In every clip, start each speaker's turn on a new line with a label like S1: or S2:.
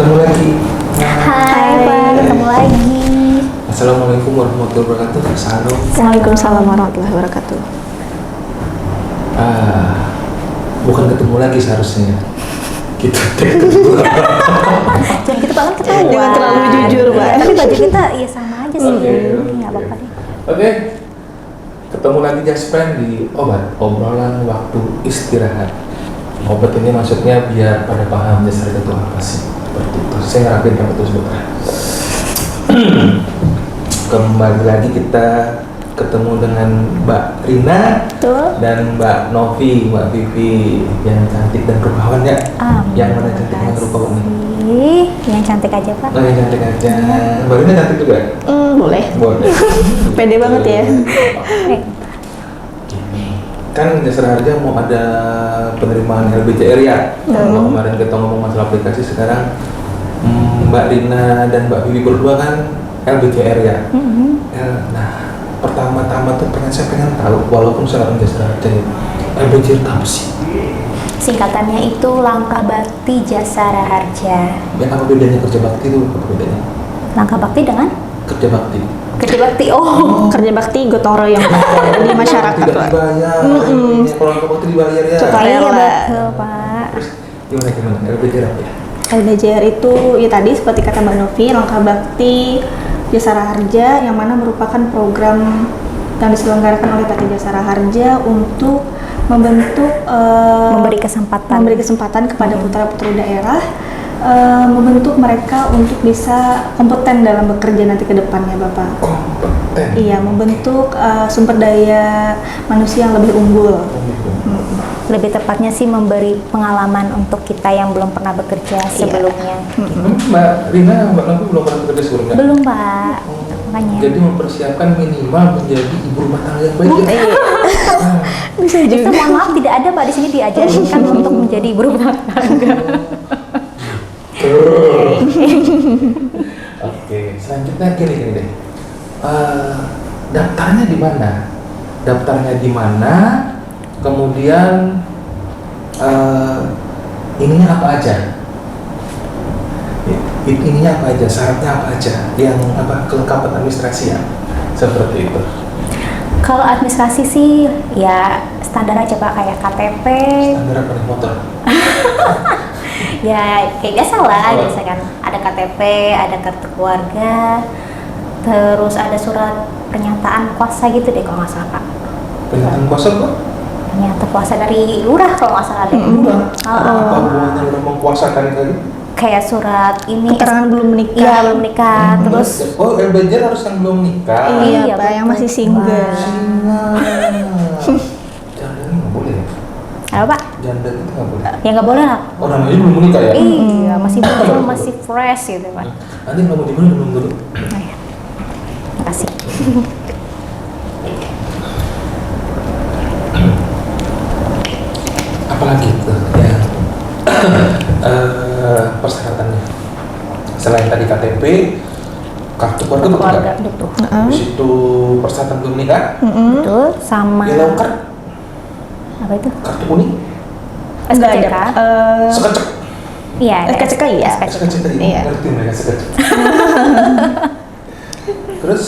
S1: Ketemu lagi.
S2: Hai Pak, ketemu lagi.
S1: Assalamualaikum warahmatullahi wabarakatuh. Assalamualaikum.
S2: Waalaikumsalam warahmatullahi wabarakatuh.
S1: Bukan ketemu lagi seharusnya. Kita
S2: Jangan gitu banget ketahuan.
S3: Jangan terlalu jujur, Pak.
S2: Tapi baju kita ya sama aja sih.
S1: Oke.
S2: Nggak apa-apa deh.
S1: Oke. Ketemu lagi Jaspen di obrolan waktu istirahat. Obat ini maksudnya biar pada paham dasar itu apa sih. Seperti itu. Saya ngerapin kamu itu sebentar. Kembali lagi kita ketemu dengan Mbak Rina
S2: Betul.
S1: dan Mbak Novi, Mbak Vivi yang cantik dan rupawan ya. Yang mana cantik dan rupawan nih?
S2: Yang cantik aja Pak.
S1: Oh, yang cantik aja. Mbak Rina cantik juga?
S3: Boleh.
S1: Boleh.
S3: Pede banget ya.
S1: Kan Jasara Harja mau ada penerimaan LBJR ya. Kalau kemarin kita ngomong masalah aplikasi, sekarang Mbak Rina dan Mbak Vivi berdua kan LBJR ya. Nah, pertama-tama tuh saya pengen tahu, walaupun saya orang Jasara Harja ya, LBJR itu apa sih?
S2: Singkatannya itu Langkah Bakti Jasara Harja.
S1: Ya, apa bedanya kerja bakti itu? Apa bedanya?
S2: Langkah Bakti dengan
S1: Kerja bakti.
S2: kerja bakti. Oh,
S3: Kerja bakti gotong royong di masyarakat,
S1: Tidak
S3: Pak.
S1: dibayar. Kalau langkah bakti dibayar ya.
S3: Suka
S2: iya
S3: rela.
S2: betul Pak.
S1: Terus gimana LBJR apa ya?
S3: LBJR itu ya tadi seperti kata Mbak Novi, Langkah Bakti Jasara Harja yang mana merupakan program yang diselenggarakan oleh PT Jasara Harja untuk membentuk
S2: Memberi kesempatan
S3: kepada putra-putri daerah, membentuk mereka untuk bisa kompeten dalam bekerja nanti ke depannya, Bapak.
S1: Kompeten.
S3: Iya, membentuk sumber daya manusia yang lebih unggul.
S2: Lebih tepatnya sih memberi pengalaman untuk kita yang belum pernah bekerja sebelumnya.
S1: Mbak Rina, Mbak Novi belum pernah bekerja sebelumnya?
S2: Belum Pak. Makanya.
S1: Jadi mempersiapkan minimal menjadi ibu rumah tangga yang baik ya?
S3: Bisa
S2: Itu
S3: juga.
S2: mohon maaf tidak ada Pak di sini diajarkan untuk menjadi ibu rumah tangga.
S1: Oke, selanjutnya gini deh. Daftarnya di mana? Daftarnya di mana? Kemudian ininya apa aja? Ininya apa aja? Syaratnya apa aja? Yang apa? Kelengkapan administrasi ya? Seperti itu.
S2: Kalau administrasi sih ya standar aja Pak, kayak KTP.
S1: Standar apa nih, motor?
S2: Ya kayak biasa lah, biasa kan. Ada KTP, ada kartu keluarga, terus ada surat pernyataan kuasa gitu deh kalau nggak salah Pak.
S1: Pernyataan kuasa kok?
S2: Pernyataan kuasa dari lurah kalau nggak salah deh.
S1: Enggak. Apa hubungannya udah mengkuasakan tadi?
S2: Kayak surat ini.
S3: Keterangan belum menikah.
S2: Iya belum nikah, terus
S1: Oh, LBJR harus yang belum nikah.
S3: Iya,
S2: Iya,
S3: Pak, yang
S2: betul.
S3: masih single.
S1: Janda ini nggak boleh ya?
S2: apa Pak?
S1: Janda itu nggak boleh.
S2: Ya nggak boleh lah.
S1: Oh, namanya belum menikah ya?
S2: Iya masih baru, masih fresh gitu Pak.
S1: Nanti kamu di mana belum dulu?
S2: Oh, ya. Makasih.
S1: Apalagi tuh ya? Persyaratannya. Selain tadi KTP, kartu keluarga betul
S2: Keluarga
S1: nggak?
S2: betul.
S1: Habis itu persyaratan belum nikah,
S2: Betul sama
S1: yellow card,
S2: apa itu?
S1: kartu kuning,
S3: Enggak ada.
S2: SKCK.
S1: sekecek.
S2: Iya. ada
S3: SKCK iya.
S2: SKCK.
S1: Sekecek tadi,
S3: Iya.
S1: ngerti mereka sekecek. Terus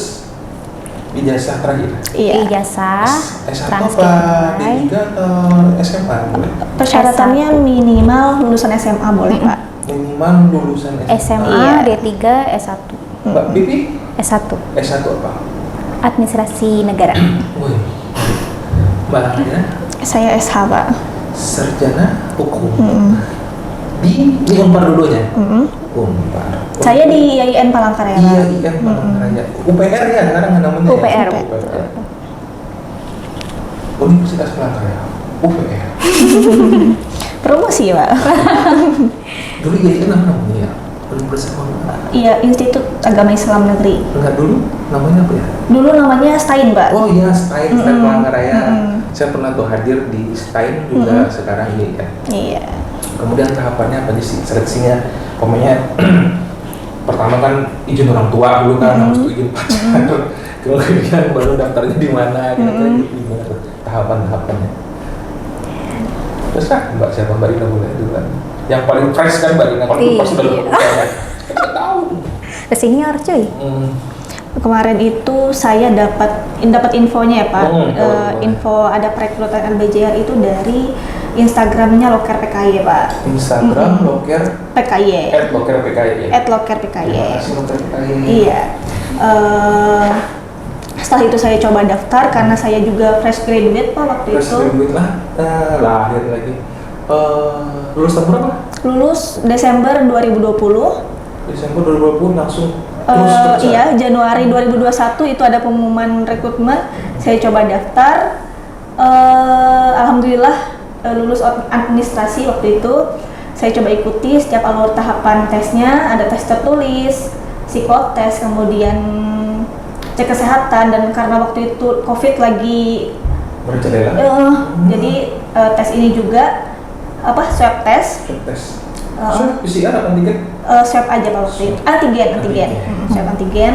S1: ijazah terakhir.
S3: Iya.
S2: Ijazah,
S1: S1
S2: transkrip
S1: apa?
S2: nilai.
S1: D3 atau SMA boleh?
S3: Persyaratannya minimal lulusan SMA boleh, Pak.
S1: Minimal lulusan
S2: SMA,
S3: Iya.
S2: D3, S1.
S1: Mbak Bibi
S2: S1.
S1: S1 apa?
S2: Administrasi negara.
S1: Woi. Mbak Anda
S3: Saya SH, Pak.
S1: sarjana hukum. Di Unpar dulunya. Unpar.
S3: Saya di IAIN Palangkaraya.
S1: Iya, IAIN Palangkaraya. UPR ya sekarang namanya.
S2: UPR.
S1: UPR. Universitas Palangkaraya. UPR.
S3: Promosi, Pak.
S1: Dulu IAIN apa namanya? Universitas Palangkaraya.
S3: Iya, Institut Agama Islam Negeri.
S1: Enggak, dulu namanya apa ya?
S3: Dulu namanya STAIN, Pak.
S1: Oh iya, Stein Palangkaraya. Saya pernah tuh hadir di Stein juga sekarang ini ya.
S3: Iya.
S1: Kemudian tahapannya apa sih seleksinya? Pokoknya pertama kan izin orang tua dulu kan, habis itu izin pacar. Kemudian baru daftarnya di mana, kira-kira gitu gimana tuh tahapan-tahapannya. Terus kan Mbak siapa Mbak Rina boleh dulu kan? yang paling fresh kan Mbak Dina. Kalau
S2: Iya.
S1: pas sudah lebih kita tahu.
S2: Senior cuy.
S3: Kemarin itu saya dapat infonya ya Pak.
S1: Boleh.
S3: Info ada perekrutan LBJR itu dari Instagramnya Loker PKY Pak.
S1: Instagram Loker
S3: PKY.
S1: @Loker PKY.
S3: Loker PKY.
S1: Terima kasih Loker PKY.
S3: Iya. Setelah itu saya coba daftar karena saya juga fresh graduate Pak waktu
S1: Fresh
S3: itu.
S1: graduate lah, lahir lagi. Lulus tahun berapa?
S3: Lulus Desember 2020.
S1: Desember 2020 langsung terus kerja.
S3: Iya, Januari 2021 itu ada pengumuman rekrutmen. Saya coba daftar. Alhamdulillah lulus administrasi waktu itu. Saya coba ikuti setiap alur tahapan tesnya. Ada tes tertulis, psikotes, kemudian cek kesehatan, dan karena waktu itu COVID lagi
S1: Merajalela.
S3: jadi tes ini juga swab test.
S1: Tes. Swab PCR apa antigen?
S3: Swab aja Pak waktu itu. Antigen. Swab antigen.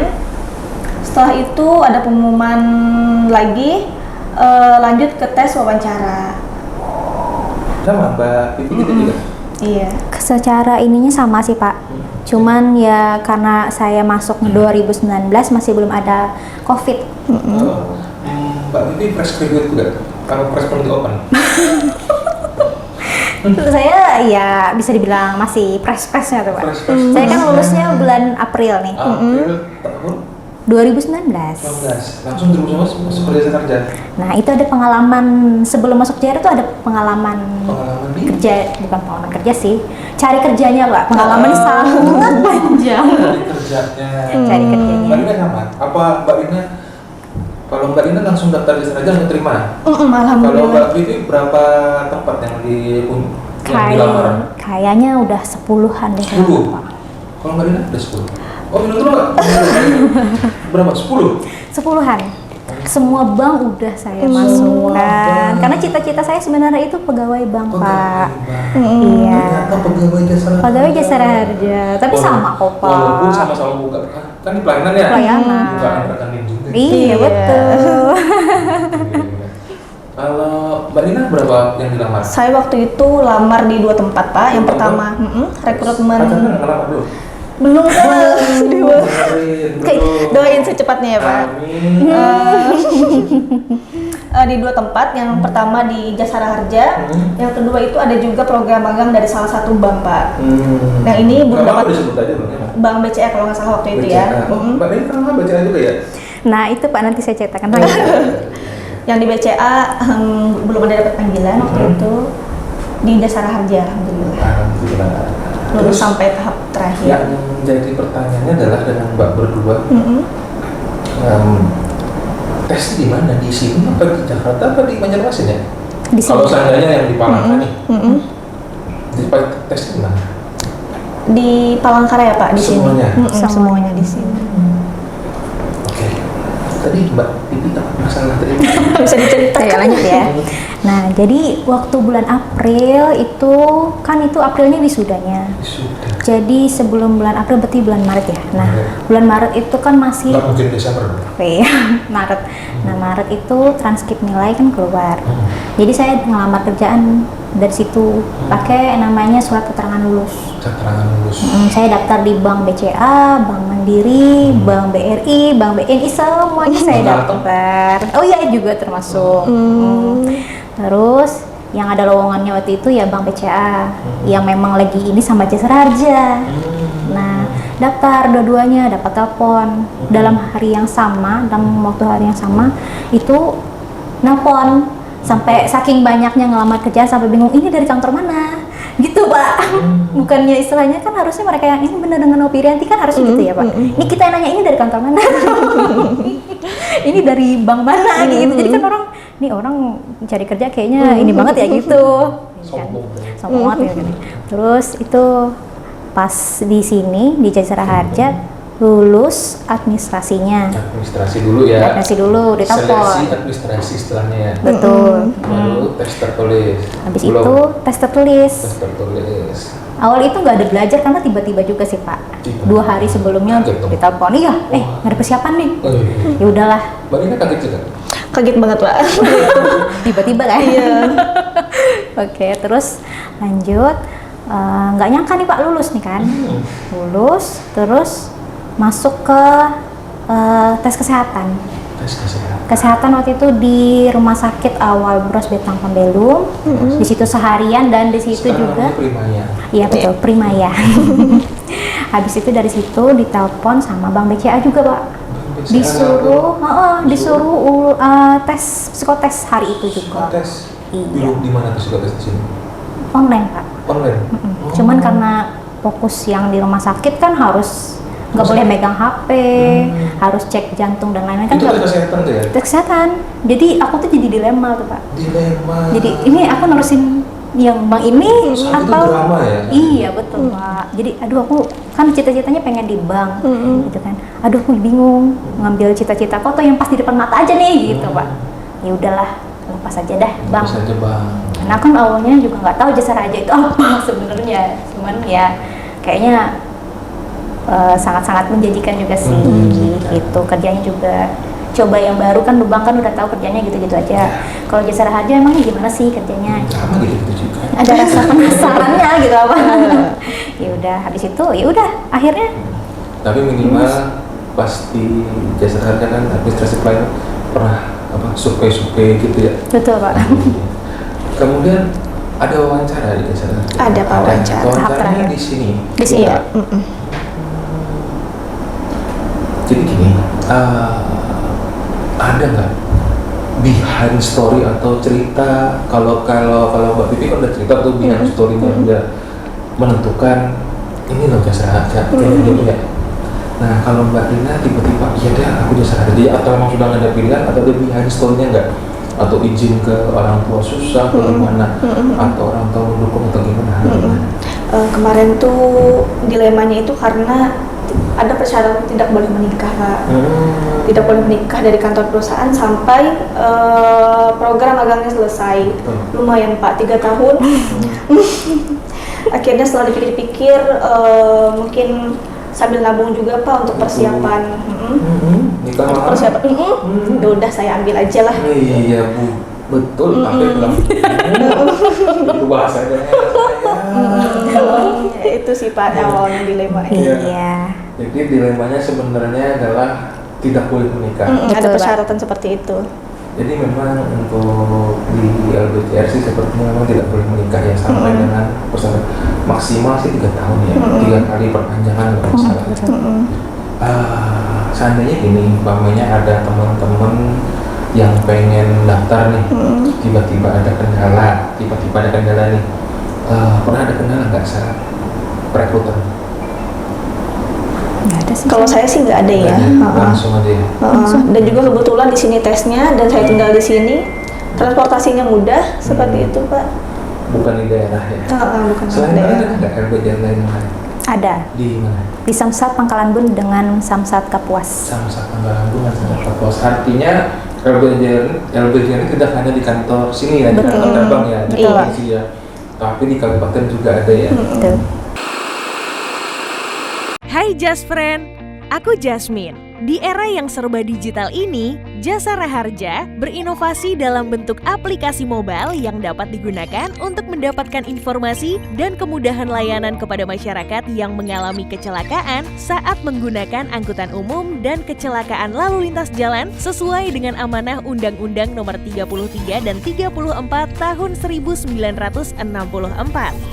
S3: Setelah itu ada pengumuman lagi, lanjut ke tes wawancara.
S1: Sama Mbak Pipi gitu juga.
S3: Iya.
S2: Secara ininya sama sih Pak. Cuman ya karena saya masuk 2019 masih belum ada COVID.
S1: Mbak Pipi fresh graduate juga. Kalau fresh from the open.
S2: Saya ya bisa dibilang masih fresh-freshnya tuh Pak.
S1: Fresh.
S2: Saya kan lulusnya bulan April nih.
S1: April tahun
S2: 2019.
S1: 19. Langsung terus masuk kerja.
S2: Nah itu ada pengalaman sebelum masuk JR itu ada pengalaman
S1: Pengalaman di
S2: kerja, bukan pengalaman kerja sih, cari kerjanya Pak. Pengalamannya sangat panjang.
S1: cari kerjanya.
S2: Cari kerjanya.
S1: Mbak Dina sama? Apa Mbak Dina? Kalau Mbak Dina langsung daftar di sana aja langsung terima. Kalau
S3: Alhamdulillah.
S1: Mbak Pipi berapa tempat yang dilamar?
S2: Kayaknya udah 10-an deh.
S1: 10. Kalau Mbak Dina udah 10. Oh minum dulu nggak? Berapa? 10?
S2: 10-an. Semua bank udah saya masukkan. Karena cita-cita saya sebenarnya itu pegawai bank, Pak. Iya.
S1: Ternyata pegawai jasa harja.
S2: Pegawai jasa harja. Tapi sama kok, Pak.
S1: Walaupun sama-sama buka kan di pelayanan ya.
S2: Pelayanan.
S1: Bukan rekening juga.
S2: Iya, betul.
S1: Kalau Mbak Dina berapa yang dilamar?
S3: Saya waktu itu lamar di 2 tempat Pak. Yang pertama rekrutmen.
S1: Pacarnya nggak ngelamar dulu?
S3: Belum Pak.
S1: Oke,
S3: Doain secepatnya ya Pak.
S1: Amin.
S3: Di 2 tempat, yang pertama di Jasara Harja, yang kedua itu ada juga program magang dari salah satu bank Pak. Yang ini belum
S1: Nggak apa-apa
S3: dapat
S1: disebut aja Bang.
S3: Bank BCA kalau nggak salah waktu itu ya.
S1: Mbak Dina pernah BCA juga ya?
S2: Nah, itu Pak nanti saya ceritakan lagi.
S3: Yang di BCA belum ada dapat panggilan waktu itu. Di Jasara Harja, alhamdulillah.
S1: Alhamdulillah.
S3: Lulus
S1: Terus
S3: sampai tahap terakhir.
S1: yang jadi pertanyaannya adalah dengan Mbak berdua, tes di mana? Di sini apa di Jakarta apa di Banjarmasin ya?
S2: Di sini.
S1: Kalau seandainya yang di Palangka nih, di tes di mana?
S3: Di Palangkaraya Pak di
S1: Semuanya?
S3: sini. Semuanya di sini.
S1: Oke. Tadi Mbak Pipi apa masalah tadi?
S3: Bisa diceritakan.
S2: Saya lanjut ya. Nah, jadi waktu bulan April itu kan itu Aprilnya wisudanya.
S1: Sudah.
S2: Jadi sebelum bulan April berarti bulan Maret ya. Nah, bulan Maret itu kan masih
S1: Nggak mungkin Desember.
S2: Oke, Maret. Nah, Maret itu transkrip nilai kan keluar. Jadi saya ngelamar kerjaan dari situ pakai namanya surat keterangan lulus.
S1: Keterangan lulus.
S2: Saya daftar di Bank BCA, Bank Mandiri, Bank BRI, Bank BNI, semuanya saya daftar. Oh iya juga termasuk. Terus yang ada lowongannya waktu itu ya Bank BCA yang memang lagi ini sama Jasara Harja. Nah, daftar dua-duanya, dapat telepon dalam hari yang sama, dalam waktu hari yang sama itu nelpon sampai saking banyaknya ngelamar kerjaan sampai bingung ini dari kantor mana gitu Pak. Bukannya istilahnya kan harusnya mereka yang ini benar dengan Opirianti kan harusnya gitu ya Pak. Ini kita yang nanya ini dari kantor mana? Ini dari bank mana gitu. Jadi kan orang cari kerja kayaknya ini banget ya gitu. Sombong banget ya kan. Terus itu pas di sini di Jasara Harja lulus administrasinya.
S1: Administrasi dulu ya.
S2: Administrasi dulu ditelepon.
S1: Seleksi administrasi istilahnya ya.
S2: Betul.
S1: Lalu tes tertulis.
S2: Habis
S1: Belum.
S2: itu tes tertulis.
S1: Tes tertulis.
S2: Awal itu nggak ada belajar karena tiba-tiba juga sih Pak.
S1: Tiba.
S2: 2 hari sebelumnya
S1: Kaget dong.
S2: ditelepon. Iya, nggak ada persiapan nih.
S1: Oh, iya.
S2: Ya udahlah,
S1: Mbak Dina kaget juga.
S3: Kaget banget Pak.
S2: tiba-tiba kan.
S3: Iya.
S2: Oke, terus lanjut. nggak nyangka nih Pak lulus nih kan. Lulus terus masuk ke tes kesehatan. Kesehatan waktu itu di Rumah Sakit Awal Bros Betang Pembelum. Di situ seharian dan di situ
S1: Sekarang
S2: juga.
S1: namanya Primaya.
S2: Iya betul, Primaya. Habis itu dari situ ditelepon sama Bank BCA juga Pak. Disuruh tes psikotes hari itu juga.
S1: Psikotes.
S2: Iya.
S1: Dulu di mana tuh psikotes di sini?
S2: Online Pak.
S1: Online.
S2: Cuman karena fokus yang di rumah sakit kan harus nggak boleh megang HP, harus cek jantung dan lain-lain kan.
S1: Itu tes kesehatan tuh ya?
S2: Tes kesehatan. Jadi aku tuh jadi dilema tuh Pak.
S1: Dilema.
S2: Jadi ini aku nerusin yang Bang ini
S1: Soal itu
S2: atau
S1: drama ya?
S2: Iya betul Pak. Jadi aduh aku kan cita-citanya pengen di bank gitu kan. Aduh aku bingung ngambil cita-cita foto yang pas di depan mata aja nih gitu Pak. Ya udahlah lepas aja dah Bang.
S1: Lepas aja Bang.
S2: Karena kan awalnya juga nggak tahu jasa raja itu apa sebenarnya. Cuman ya kayaknya sangat-sangat menjanjikan juga sih. Gitu kerjanya juga coba yang baru kan Lubang kan udah tahu kerjanya gitu-gitu aja. Kalau jasa raja emang gimana sih kerjanya?
S1: Sama gitu juga.
S2: Ada rasa penasarannya gitu apa? Ya udah habis itu ya udah akhirnya.
S1: Tapi minimal pas di jasa raja kan administrasi pelayanan pernah survei gitu ya.
S2: Betul Pak.
S1: Kemudian ada wawancara di jasa raja.
S3: Ada Pak wawancara.
S1: Wawancaranya di sini.
S2: Di sini ya.
S1: Jadi gini, ada nggak behind story atau cerita kalau Mbak Pipi kan udah cerita tuh behind story-nya udah menentukan ini loh jasa raja gitu ya. Nah kalau Mbak Rina tiba-tiba iya deh aku jasa raja atau memang sudah nggak ada pilihan atau ada behind story-nya nggak? Atau izin ke orang tua susah atau gimana? Atau orang tua mendukung atau gimana?
S3: Kemarin tuh dilemanya itu karena ada persyaratan tidak boleh menikah Pak. Tidak boleh menikah dari kantor perusahaan sampai program magangnya selesai. Lumayan Pak, 3 tahun. Akhirnya setelah dipikir-pikir mungkin sambil nabung juga Pak untuk persiapan. Untuk persiapan. Ya udah saya ambil aja lah.
S1: Iya Bu, betul pakai bilang. Itu bahasanya.
S3: Itu sih Pak awalnya dilema.
S2: Iya.
S1: Jadi dilemanya sebenarnya adalah tidak boleh menikah.
S3: Ada persyaratan seperti itu.
S1: Jadi memang untuk di LBCR sih sepertinya memang tidak boleh menikah ya sampai dengan persyaratan maksimal sih 3 tahun ya, 3 kali perpanjangan kalau salah. Seandainya gini, umpamanya ada teman-teman yang pengen daftar nih, tiba-tiba ada kendala nih. Pernah ada kendala nggak saat perekrutan?
S2: Nggak ada sih.
S3: Kalau saya sih nggak ada ya.
S1: Langsung aja ya?
S3: Dan juga kebetulan di sini tesnya dan saya tinggal di sini, transportasinya mudah seperti itu Pak.
S1: Bukan di daerah ya?
S3: Bukan di
S1: Selain
S3: daerah.
S1: ada nggak LBCR lain?
S2: Ada.
S1: Di mana?
S2: Di Samsat Pangkalan Bun dengan Samsat Kapuas.
S1: Samsat Pangkalan Bun dengan Samsat Kapuas. Artinya LBCR ini tidak hanya di kantor sini ya, di kantor cabang ya, di provinsi ya, tapi di kabupaten juga ada ya.
S4: Hai Just Friend, aku Jasmine. Di era yang serba digital ini, Jasa Raharja berinovasi dalam bentuk aplikasi mobile yang dapat digunakan untuk mendapatkan informasi dan kemudahan layanan kepada masyarakat yang mengalami kecelakaan saat menggunakan angkutan umum dan kecelakaan lalu lintas jalan sesuai dengan amanah Undang-Undang Nomor 33 dan 34 Tahun 1964.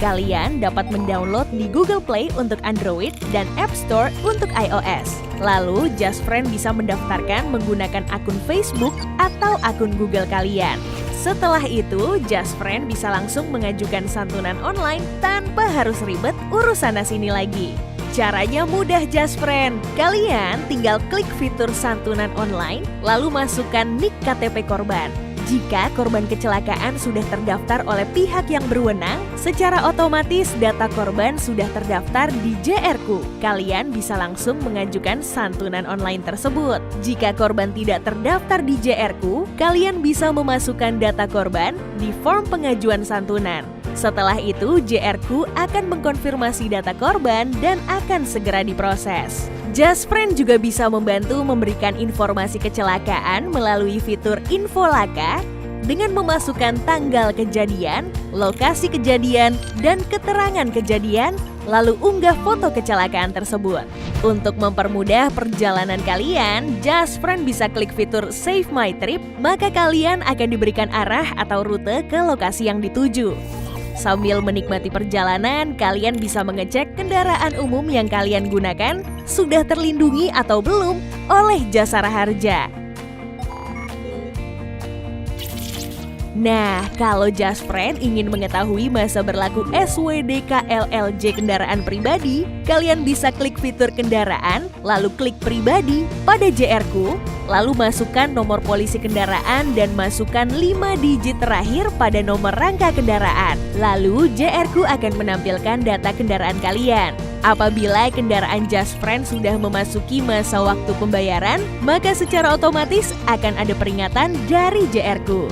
S4: Kalian dapat mendownload di Google Play untuk Android dan App Store untuk iOS. Lalu, Just Friend bisa mendaftarkan menggunakan akun Facebook atau akun Google kalian. Setelah itu, Just Friend bisa langsung mengajukan santunan online tanpa harus ribet urus sana-sini lagi. Caranya mudah Just Friend. Kalian tinggal klik fitur santunan online, lalu masukkan NIK KTP korban. Jika korban kecelakaan sudah terdaftar oleh pihak yang berwenang, secara otomatis data korban sudah terdaftar di JR-ku. Kalian bisa langsung mengajukan santunan online tersebut. Jika korban tidak terdaftar di JR-ku, kalian bisa memasukkan data korban di form pengajuan santunan. Setelah itu, JR-ku akan mengkonfirmasi data korban dan akan segera diproses. Just Friend juga bisa membantu memberikan informasi kecelakaan melalui fitur Info Laka dengan memasukkan tanggal kejadian, lokasi kejadian, dan keterangan kejadian, lalu unggah foto kecelakaan tersebut. Untuk mempermudah perjalanan kalian, JasFriend bisa klik fitur Save My Trip, maka kalian akan diberikan arah atau rute ke lokasi yang dituju. Sambil menikmati perjalanan, kalian bisa mengecek kendaraan umum yang kalian gunakan sudah terlindungi atau belum oleh Jasara Harja. Nah, kalau JasFriend ingin mengetahui masa berlaku SWDK-LLJ kendaraan pribadi, kalian bisa klik fitur kendaraan, lalu klik pribadi pada JR-ku, lalu masukkan nomor polisi kendaraan dan masukkan 5 digit terakhir pada nomor rangka kendaraan. Lalu JR-ku akan menampilkan data kendaraan kalian. Apabila kendaraan JasFriend sudah memasuki masa waktu pembayaran, maka secara otomatis akan ada peringatan dari JR-ku.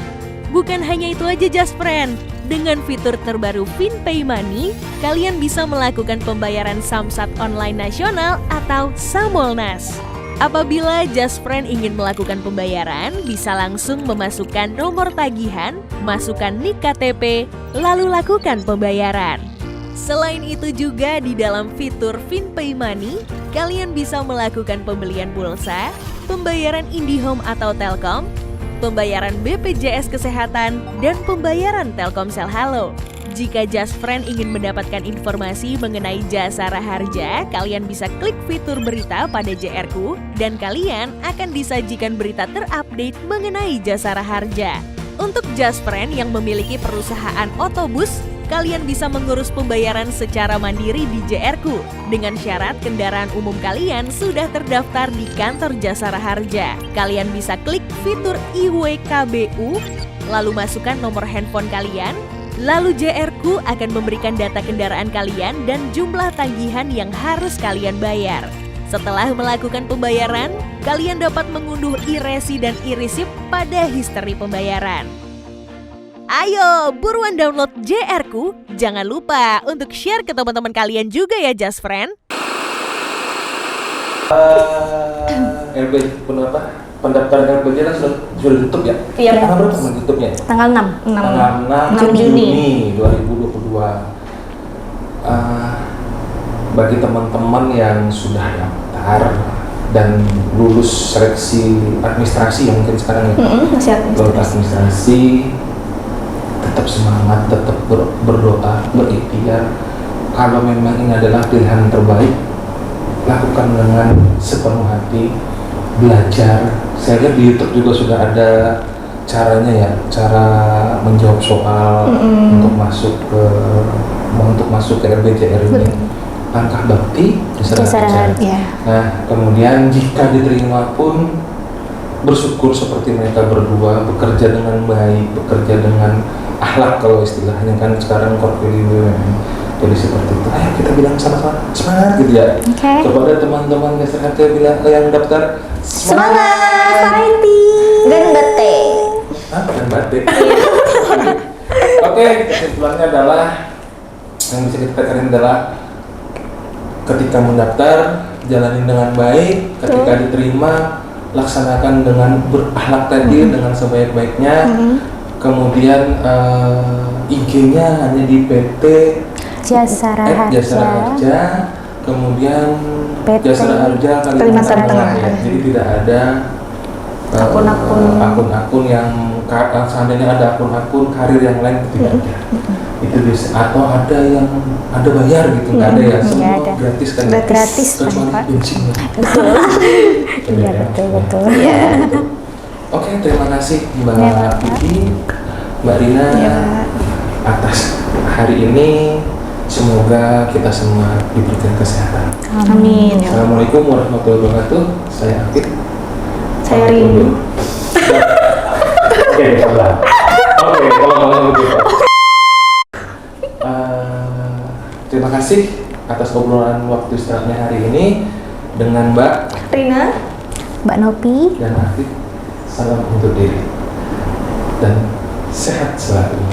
S4: Bukan hanya itu aja JasFriend, dengan fitur terbaru FinPay Money, kalian bisa melakukan pembayaran Samsat Online Nasional atau Samolnas. Apabila JasFriend ingin melakukan pembayaran, bisa langsung memasukkan nomor tagihan, masukkan NIK KTP, lalu lakukan pembayaran. Selain itu juga di dalam fitur FinPay Money, kalian bisa melakukan pembelian pulsa, pembayaran IndiHome atau Telkom, pembayaran BPJS Kesehatan, dan pembayaran Telkomsel Halo. Jika JasFriend ingin mendapatkan informasi mengenai Jasara Harja, kalian bisa klik fitur berita pada JR-ku dan kalian akan disajikan berita terupdate mengenai Jasara Harja. Untuk JasFriend yang memiliki perusahaan otobus, kalian bisa mengurus pembayaran secara mandiri di JR-ku dengan syarat kendaraan umum kalian sudah terdaftar di kantor Jasara Harja. Kalian bisa klik fitur IWKBU, lalu masukkan nomor handphone kalian, lalu JR-ku akan memberikan data kendaraan kalian dan jumlah tagihan yang harus kalian bayar. Setelah melakukan pembayaran, kalian dapat mengunduh e-resi dan e-resip pada history pembayaran. Ayo, buruan download JR-ku. Jangan lupa untuk share ke teman-teman kalian juga ya, JasFriend.
S1: Pendaftaran LPG kan sudah tutup ya?
S3: Iya.
S1: Tanggal berapa tutupnya?
S2: Tanggal 6.
S1: Tanggal 6 Juni 2022. Bagi teman-teman yang sudah daftar dan lulus seleksi administrasi yang mungkin sekarang ya, lulus administrasi, tetap semangat, tetap berdoa, berikhtiar. Kalau memang ini adalah pilihan terbaik, lakukan dengan sepenuh hati, belajar. Saya lihat di YouTube juga sudah ada caranya ya, cara menjawab soal untuk masuk ke LBJR ini. Langkah bakti, Jasara Harja. Nah, kemudian jika diterima pun bersyukur seperti mereka berdua, bekerja dengan baik, bekerja dengan akhlak kalau istilahnya kan sekarang korporat BUMN. Jadi seperti itu. Ayo kita bilang sama-sama semangat gitu ya. Kepada teman-teman Jasara Harja bilang yang daftar
S2: Semangat, fighting. Dan bete.
S1: Dan batik. Oke, kesimpulannya adalah yang bisa kita katakan adalah ketika mendaftar jalani dengan baik, ketika diterima laksanakan dengan berakhlak tadi dengan sebaik-baiknya. Kemudian IG-nya hanya di PT
S2: Jasara
S1: Harja, kemudian
S2: PT
S1: Jasara Harja Kalimantan Tengah ya. Jadi tidak ada akun-akun yang seandainya ada akun-akun karir yang lain tidak ada. Itu bisa, atau ada yang ada bayar gitu, nggak ada ya, semua
S2: ada.
S1: gratis kan?
S2: Gratis
S1: kecuali
S2: Pak.
S1: bensinnya.
S2: Iya betul.
S1: Oke, terima kasih Mbak Vivi, Mbak Rina atas hari ini. Semoga kita semua diberikan kesehatan.
S3: Amin.
S1: Assalamualaikum warahmatullahi wabarakatuh. Saya Akid.
S3: Saya Rindu.
S1: Oke, kalau begitu. Terima kasih atas obrolan waktu istirahatnya hari ini dengan Mbak
S3: Rina,
S2: Mbak Nopi,
S1: dan Akid. Salam untuk diri dan sehat selalu.